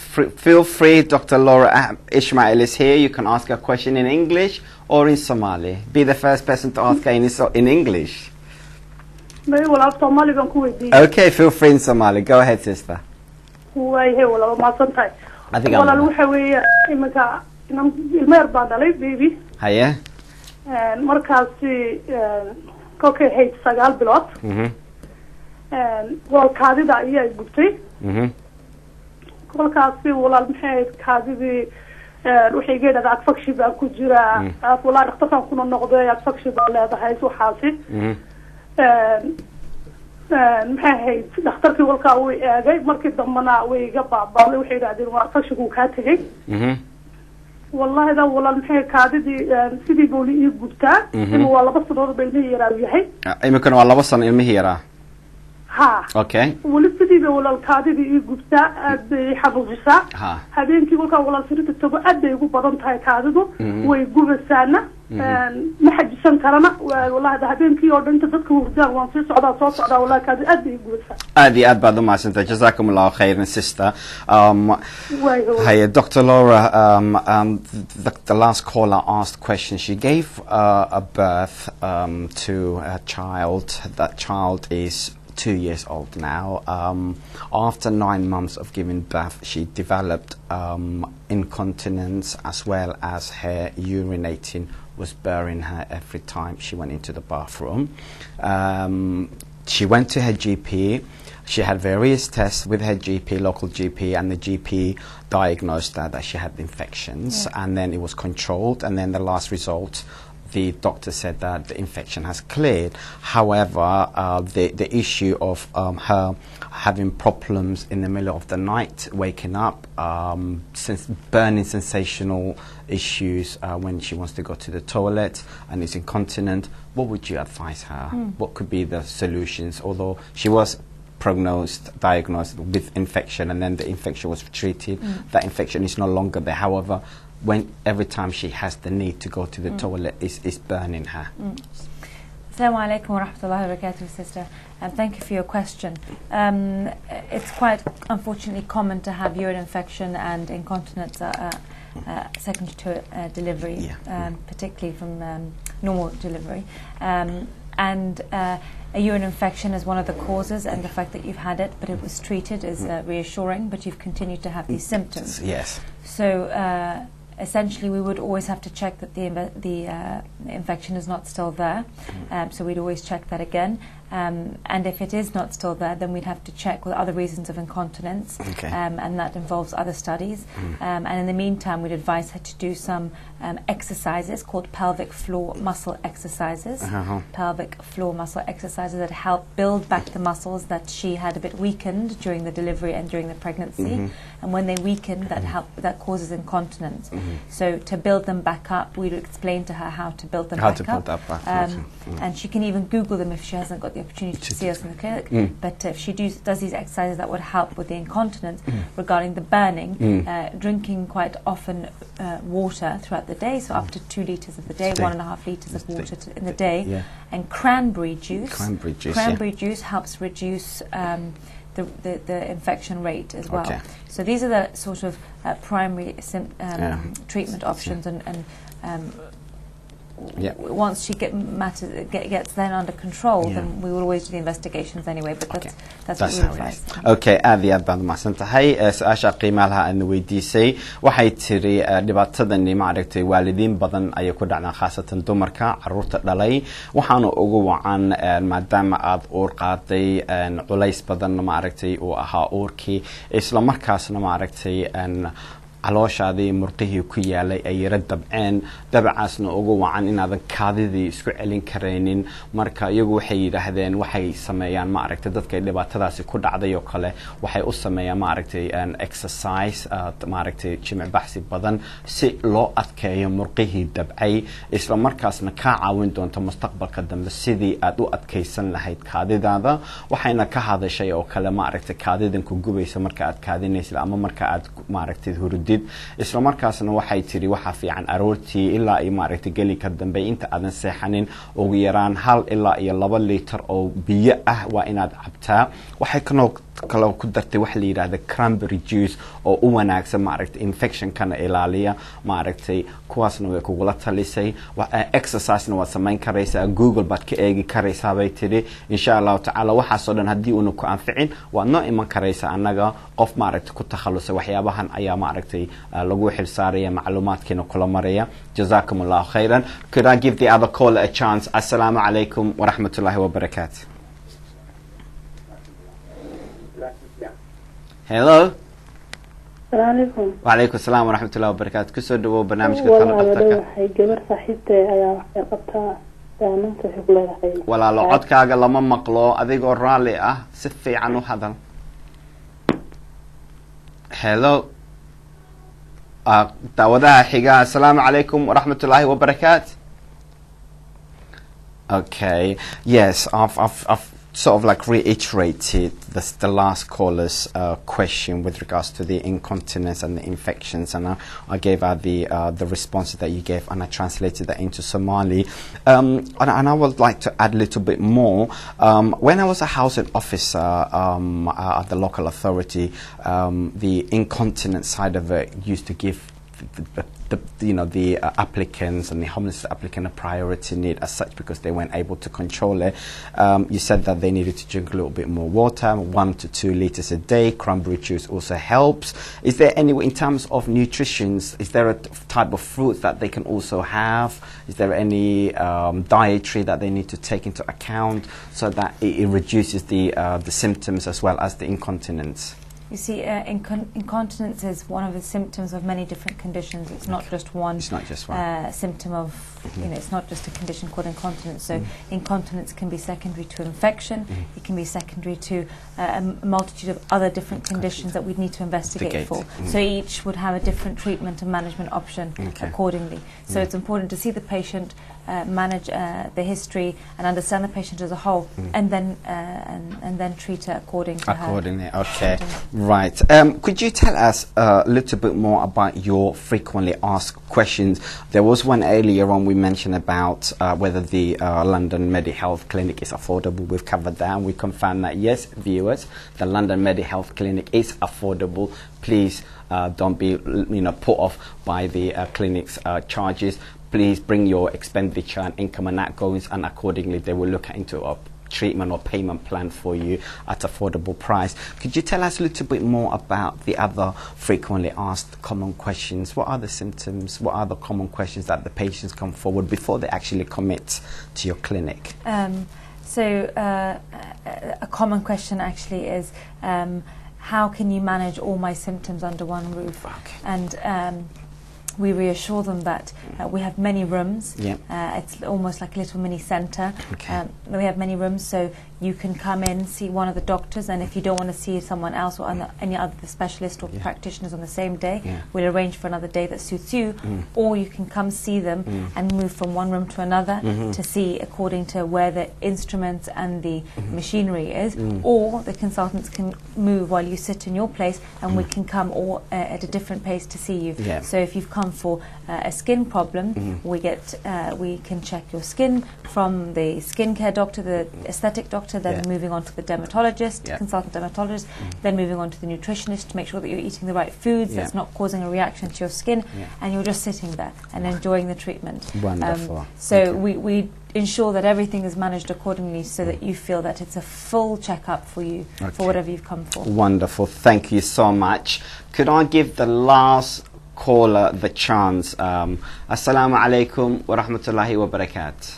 feel free. Dr. Laura Ismail is here. You can ask a question in English or in Somali. Be the first person to ask in English. Okay, feel free in Somali. Go ahead, sister. I think Hiya. والكاديدا أيها جبتي. والكاسي ولا المحيط كاديدي روحي جيدا أكفكشي بأكوجرا ولا نختفى كنا نقضي أكفكشي بألا هاي سو حاسي. المحيط نختفي والكاوي جاي مركز ضمنا ويجبع بالي وحي قاعدين وأكفكشي كوكاتي. والله إذا ولا المحيط كاديدي سيدي بولي جبتا. إنه والله بس دور بيني يراوي هاي. يمكن والله بس إن المهيرة. ها. Okay. ولسه ولا الكادي يجبتا بحفظها. ها. هذين كي ولا ولا سيرة التوبة أدي يجوا بدن تاي كادو ويجوا بالسنة. ما حد يسمع كلامه والله هذا هذين كي يردن تذكر وجدان وانسي صعدا ولا كادي أدي يجوا بالسنة. أدي بعض ما سنت جزاكم الله خيرا sister. Hey, Dr. Laura. The last caller asked question. She gave a birth to a child. That child is 2 years old now. After 9 months of giving birth, she developed incontinence as well as her urinating was burying her every time she went into the bathroom. She went to her GP. She had various tests with her GP, local GP, and the GP diagnosed that she had infections, and then it was controlled, and then the last result the doctor said that the infection has cleared. However, the issue of her having problems in the middle of the night, waking up, burning sensational issues when she wants to go to the toilet and is incontinent, what would you advise her? What could be the solutions? Although she was diagnosed with infection, and then the infection was treated, that infection is no longer there. However, every time she has the need to go to the toilet, is burning her. Assalamu alaikum wa rahmatullahi wa barakatuh, sister, and thank you for your question. It's quite unfortunately common to have urine infection and incontinence second to delivery, particularly from normal delivery. And a urine infection is one of the causes, and the fact that you've had it but it was treated is reassuring, but you've continued to have these symptoms. Yes. So essentially we would always have to check that the infection is not still there. So we'd always check that again. And if it is not still there, then we'd have to check with other reasons of incontinence, and that involves other studies. And in the meantime, we'd advise her to do some exercises called pelvic floor muscle exercises. Pelvic floor muscle exercises that help build back the muscles that she had a bit weakened during the delivery and during the pregnancy. And when they weaken, that causes incontinence. So to build them back up, we'd explain to her how to build them back up. And she can even Google them if she hasn't got the opportunity to see us in the clinic. But if she does these exercises, that would help with the incontinence. Regarding the burning, drinking quite often water throughout the day, so up to 2 litres of the day, 1.5 litres of water in the day, and cranberry juice. Cranberry juice helps reduce the infection rate as well. So these are the sort of primary treatment options, and once she gets then under control, then we will always do the investigations anyway, but that's what we advise. Okay, aad iyo aad baad mahadsan tahay. Su-aasha qiimaha laha aan weydiisay waxay tiri dhibaatadani maaragtay waalidiin badan ayay ku dhacdaan, khaasatan dumarka caruurta dhalay, waxaana ugu wacan maadaama aad uur qaaday culays badan maaragtay uu ahaa uurkii, isla markaasna maaragtay calooshaadii murqihii ku yaalay ay yara dabceen, dabacaasna ugu wacan inaadan kaadidii isku celin karaynin. Marka iyagu waxay yidhaahdeen waxay sameeyaan maaragtay dadka dhibaatadaasi ku dhacday oo kale waxay u sameeyaan maaragtay exercise maaragtay jimc baxsi badan si loo adkeeyo murqihii dabcay, isla markaasna ka caawin doonto mustaqbalka dambe sidii aad u adkeysan lahayd kaadidaada. Waxayna ka hadashay oo kale maaragtay kaadidan ku gubaysa marka aad kaadinaysid ama marka aad maaragtay hurud isla markaasna waxay tiri waxa fiican aroortii ilaa ay maaragtay gali ka dambe inta aadan seexanin ugu yaraan 1 ilaa 2 litir oo biyo ah waa inaad cabtaa. waxay kaloo ku dartay wax la yiraahdo cranberry juice oo u wanaagsan maaragtay infection kana ilaaliya maaragtay, kuwaasna way kugula talisay. exercise-na waad samayn karaysaa, Google baad ka eegi karaysaa bay tiri. insha Allah taala waxaasoo dhan haddii uuna ku anficin waad noo iman karaysaa annaga qof maaragtay ku takhalusay waxyaabahan ayaa maaragtay lagu xil saaraya macluumaadkeena kula maraya. Jazakumullahu khairan. Could I give the other caller a chance? Assalamu alaikum wa rahmatullahi wa barakatuh. Hello. Assalamualaikum. Wa alaikum assalam wa rahmatullahi wa barakatuh. Kusoo dhawow barnaamijka talo dhaqtarka. Waxay gabar saaxiibtay ayaa wax qabtaa saamaynta xubleedahay. Walaalo codkaaga lama maqlo adigoo raali ah, si fiican u hadal. Hello. daawadaha xiga. Assalamu alaikum wa rahmatullahi wa barakatuh. Okay. Yes, I've sort of like reiterated the last caller's question with regards to the incontinence and the infections, and I gave her the responses that you gave, and I translated that into Somali. And I would like to add a little bit more. When I was a housing officer at the local authority, the incontinence side of it used to give the applicants and the homeless applicant a priority need as such because they weren't able to control it. You said that they needed to drink a little bit more water, 1 to 2 liters a day. Cranberry juice also helps. Is there any, in terms of nutrition, is there a type of fruit that they can also have? Is there any dietary that they need to take into account so that it reduces the symptoms as well as the incontinence? You see, incontinence is one of the symptoms of many different conditions. It's not just one. It's not just one symptom of you know, it's not just a condition called incontinence. So incontinence can be secondary to infection. It can be secondary to a multitude of other different conditions that we'd need to investigate for. So each would have a different treatment and management option accordingly. So it's important to see the patient, manage the history, and understand the patient as a whole, and then treat her accordingly. Okay. Right. Could you tell us a little bit more about your frequently asked questions? There was one earlier on we mentioned about whether the London MediHealth Clinic is affordable. We've covered that, and we confirmed that yes, viewers, the London MediHealth Clinic is affordable. Please don't be put off by the clinic's charges. Please bring your expenditure and income and outgoings, and accordingly they will look into a treatment or payment plan for you at affordable price. Could you tell us a little bit more about the other frequently asked common questions? What are the symptoms? What are the common questions that the patients come forward before they actually commit to your clinic? So a common question actually is, how can you manage all my symptoms under one roof? And we reassure them that we have many rooms. It's almost like a little mini centre. We have many rooms, so you can come in, see one of the doctors, and if you don't want to see someone else or any other specialist or practitioners on the same day, we'll arrange for another day that suits you, or you can come see them and move from one room to another to see according to where the instruments and the machinery is, or the consultants can move while you sit in your place, and we can come all at a different pace to see you. So if you've come for a skin problem, we can check your skin from the skincare doctor, the aesthetic doctor, then moving on to the dermatologist, consultant dermatologist, then moving on to the nutritionist to make sure that you're eating the right foods, that's not causing a reaction to your skin, and you're just sitting there and enjoying the treatment. Wonderful. So we ensure that everything is managed accordingly so that you feel that it's a full checkup for you for whatever you've come for. Wonderful. Thank you so much. Could I give the last caller the chance? Assalamu alaikum wa rahmatullahi wa barakatuh.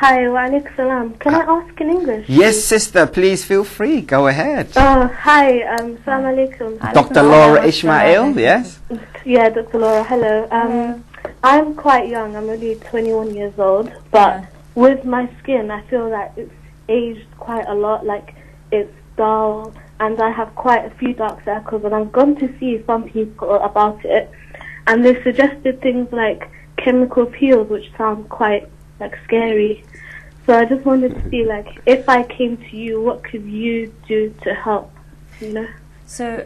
Hi, wa alaikum salam. Can I ask in English? Yes, sister, please feel free. Go ahead. Hi, assalamu alaikum. Dr. Laura Ismail, yes? Yeah, Dr. Laura, hello. I'm quite young. I'm only 21 years old, but with my skin, I feel that it's aged quite a lot. Like, it's dull, and I have quite a few dark circles, and I've gone to see some people about it, and they've suggested things like chemical peels, which sound quite scary. So I just wanted to see, if I came to you, what could you do to help, So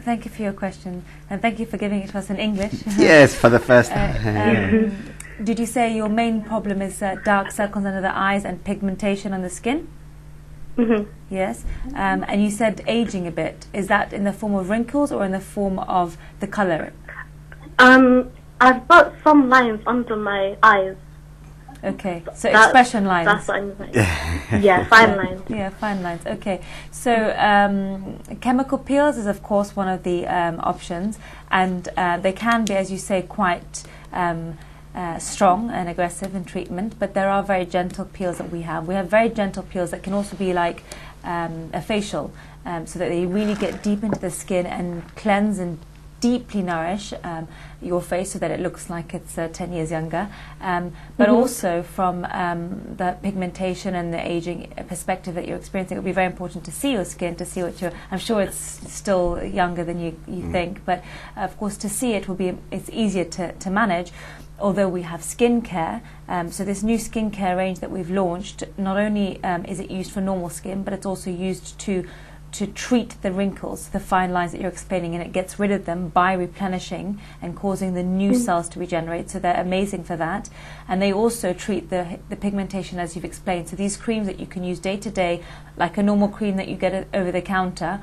thank you for your question, and thank you for giving it to us in English. Yes, for the first time. Did you say your main problem is dark circles under the eyes and pigmentation on the skin? Yes. And you said aging a bit. Is that in the form of wrinkles or in the form of the colour? I've got some lines under my eyes. Okay, so expression lines. That's what I'm saying. Yeah, fine lines. Yeah, fine lines. Okay, so chemical peels is of course one of the options, and they can be, as you say, quite strong and aggressive in treatment, but there are very gentle peels that we have. We have very gentle peels that can also be like a facial, so that they really get deep into the skin and cleanse and deeply nourish your face so that it looks like it's 10 years younger, but also from the pigmentation and the aging perspective that you're experiencing. It will be very important to see your skin, to see what you're, I'm sure it's still younger than you think, but of course to see it will be, it's easier to manage. Although we have skincare, so this new skincare range that we've launched, not only is it used for normal skin, but it's also used to treat the wrinkles, the fine lines that you're explaining, and it gets rid of them by replenishing and causing the new cells to regenerate. So they're amazing for that. And they also treat the pigmentation, as you've explained. So these creams that you can use day to day, like a normal cream that you get over the counter,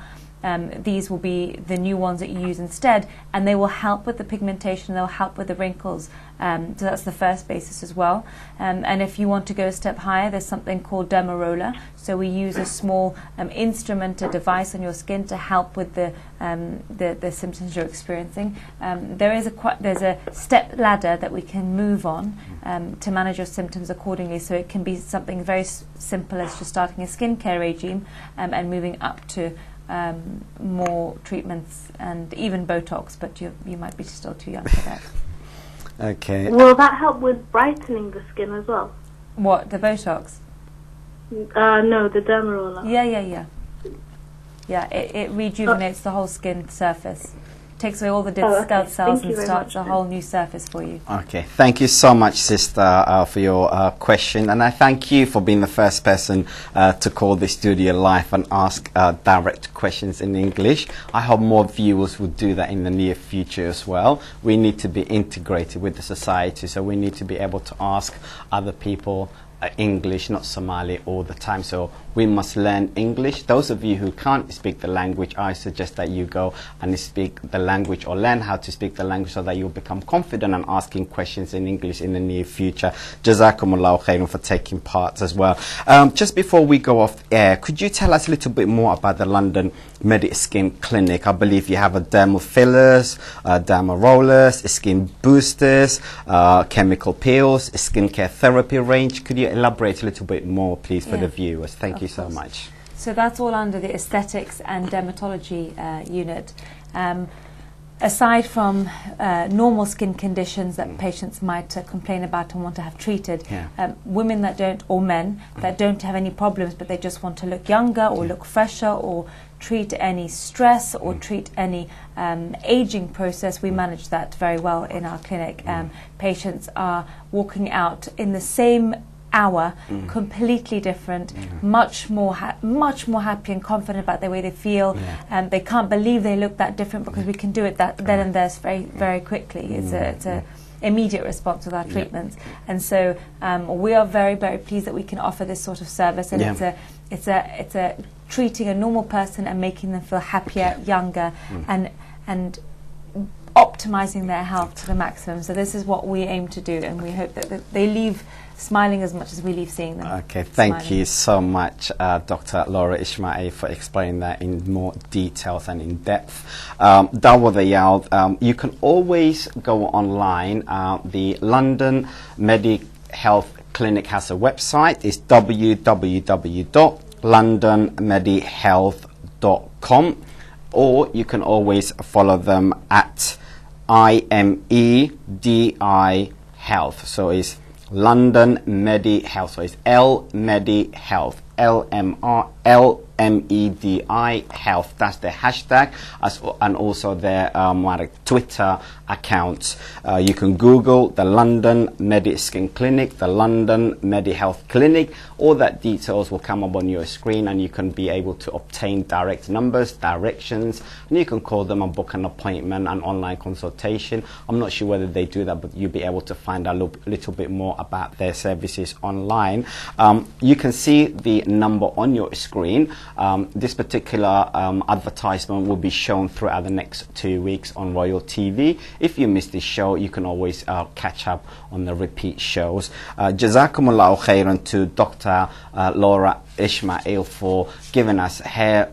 these will be the new ones that you use instead, and they will help with the pigmentation, they'll help with the wrinkles. So that's the first basis as well. And if you want to go a step higher, there's something called Dermaroller. So we use a small instrument, a device on your skin to help with the symptoms you're experiencing. There's a step ladder that we can move on to manage your symptoms accordingly. So it can be something very simple as just starting a skincare regime and moving up to more treatments and even Botox, but you might be still too young for that. Okay. Will that help with brightening the skin as well? What, the Botox? No, the derma roller. Yeah. Yeah, it rejuvenates the whole skin surface. Takes away all the dead scalp cells and starts a whole new surface for you. Okay, thank you so much, sister, for your question, and I thank you for being the first person to call the studio live and ask direct questions in English. I hope more viewers will do that in the near future as well. We need to be integrated with the society, so we need to be able to ask other people English, not Somali, all the time. So we must learn English. Those of you who can't speak the language, I suggest that you go and speak the language or learn how to speak the language so that you'll become confident in asking questions in English in the near future. Jazakumullahu khairan for taking part as well. Just before we go off air, could you tell us a little bit more about the London Skin Clinic? I believe you have a dermal fillers, dermal rollers, skin boosters, chemical peels, skincare therapy range. Could you elaborate a little bit more, please, for the viewers? Thank you so much. So that's all under the aesthetics and dermatology unit. Aside from normal skin conditions that patients might complain about and want to have treated, women that don't, or men that don't have any problems but they just want to look younger or look fresher or treat any stress or treat any aging process, we manage that very well in our clinic. Patients are walking out in the same hour, completely different, much more happy and confident about the way they feel, and they can't believe they look that different because we can do it then and there very quickly. It's a immediate response with our treatments, and so we are very pleased that we can offer this sort of service, and it's a treating a normal person and making them feel happier, younger, and optimizing their health to the maximum. So this is what we aim to do, and we hope that they leave smiling as much as we leave seeing them. Okay, thank you so much, Dr. Laura Ismail, for explaining that in more details and in depth. You can always go online. The London MediHealth Clinic has a website. It's www.londonmedihealth.com, or you can always follow them at IMEDI Health. So it's London MediHealth. So it's L MediHealth, LMEDI Health. That's the hashtag, and also their Twitter account. You can Google the London Skin Clinic, the London MediHealth Clinic. All that details will come up on your screen, and you can be able to obtain direct numbers, directions, and you can call them and book an appointment, an online consultation. I'm not sure whether they do that, but you'll be able to find out a little bit more about their services online. You can see the number on your screen. This particular advertisement will be shown throughout the next 2 weeks on Royal TV. If you miss this show, you can always catch up on the repeat shows. Jazakumullahu khairan to Dr. Laura Ismail for giving us her,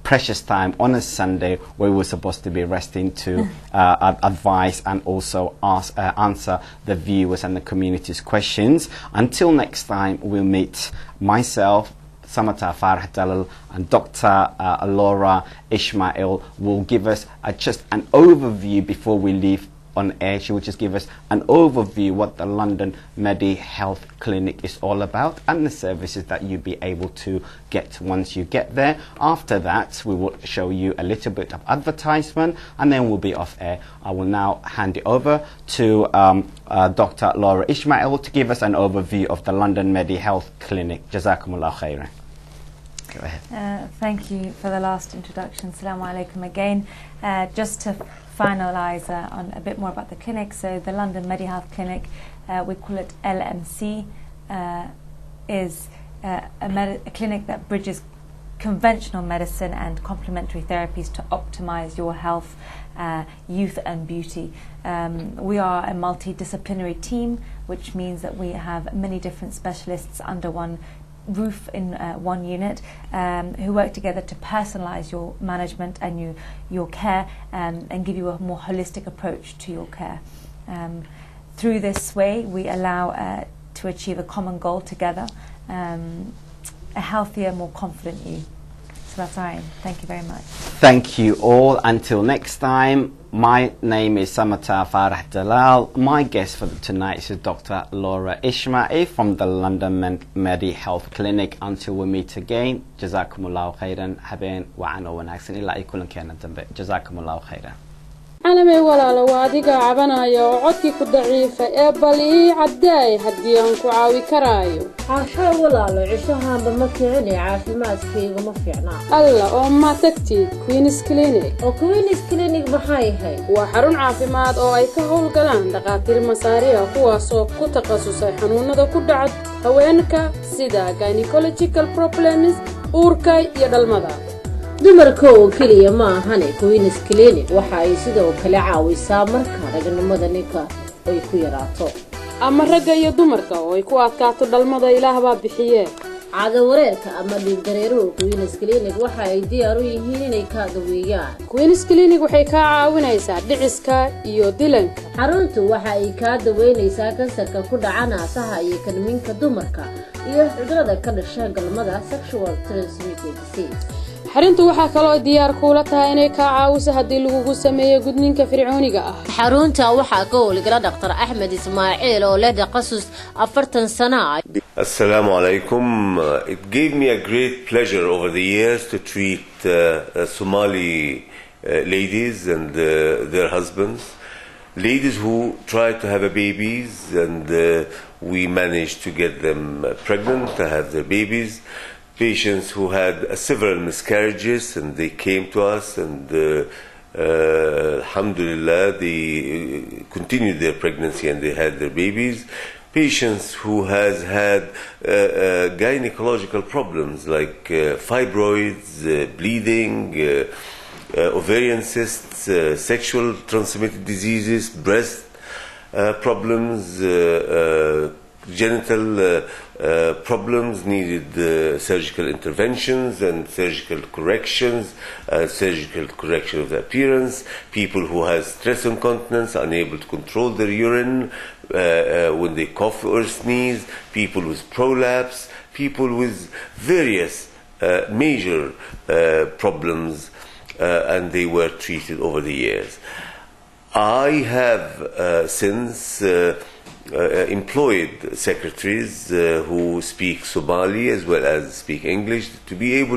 precious time on a Sunday where we were supposed to be resting to advise and also answer the viewers and the community's questions. Until next time, we'll meet myself, Samata Farah Dalal, and Dr. Laura Ismail will give us just an overview before we leave on air. She will just give us an overview what the London MediHealth Clinic is all about and the services that you'll be able to get once you get there. After that, we will show you a little bit of advertisement, and then we'll be off air. I will now hand it over to Dr. Laura Ismail to give us an overview of the London MediHealth Clinic. Jazakumullah khairan. Go ahead. Thank you for the last introduction. Assalamu alaikum again. Just to finalise on a bit more about the clinic, so the London MediHealth Clinic, we call it LMC, is a clinic that bridges conventional medicine and complementary therapies to optimise your health, youth and beauty. We are a multidisciplinary team, which means that we have many different specialists under one roof in one unit, who work together to personalise your management and your care, and give you a more holistic approach to your care. Through this way, we allow to achieve a common goal together, a healthier, more confident you. to our time. Thank you very much. Thank you all. Until next time, my name is Samata Farah Dalal. My guest for tonight is Dr. Laura Ismail from the London MediHealth Clinic. Until we meet again, Jazakumullahu khairan. Habeen wa'an oo wanaagsan ilaa ay kulankeena dambe. Jazakumullahu khairan. calamay walaalo waa adiga cabanaya oo codkii ku daciifay ee bal ii caddeey haddii aan ku caawi karaayo caasha walaalo cishahaanba ma kicin caafimaadkayga ma fiicnaa alla oo ma tagtid Queen's Clinic oo Queen's Clinic maxay ahayd waa xarun caafimaad oo ay ka howlgalaan dhaqaatiir masaariya kuwaasoo ku takhasusay xanuunada ku dhaca haweenka sida gynecological problems uurka iyo dhalmada dumarka oo kaliya ma ahane Queen's Clinic waxa ay sidoo kale caawisaa marka raganimada ninka ay ku yaraato ama ragga iyo dumarka oo ay ku adkaato dhalmada Ilaah baa bixiye caado wareerka ama dhiig dareeruhu Queen's Clinic waxa ay diyaar u yihiin inay ka daweeyaan Queen's Clinic waxay ka caawinaysaa dhiciska iyo dilanka xaruntu waxa ay ka daweynaysaa kansarka ku dhaca naasaha iyo kanminka dumarka iyo cudurrada ka dhasha galmada sexual transmitted disease xaruntu waxa kale oo diyaar kuula tahay inay ka caawiso hadii lagu sameeyo gudniinka fircooniga ah xarunta waxa ka howlgala Dr. Ahmed Ismail oo leh taqasus 40 sano Assalamu alaikum. It gave me a great pleasure over the years to treat Somali ladies and their husbands, ladies who tried to have a babies, and we managed to get them pregnant, to have their babies. Patients who had several miscarriages and they came to us, and alhamdulillah they continued their pregnancy and they had their babies. Patients who has had gynecological problems like fibroids, bleeding, ovarian cysts, sexual transmitted diseases, breast problems, genital problems needed surgical interventions and surgical corrections, surgical correction of the appearance, people who have stress incontinence, unable to control their urine when they cough or sneeze, people with prolapse, people with various major problems, and they were treated over the years. I have since employed secretaries who speak Somali as well as speak English to be able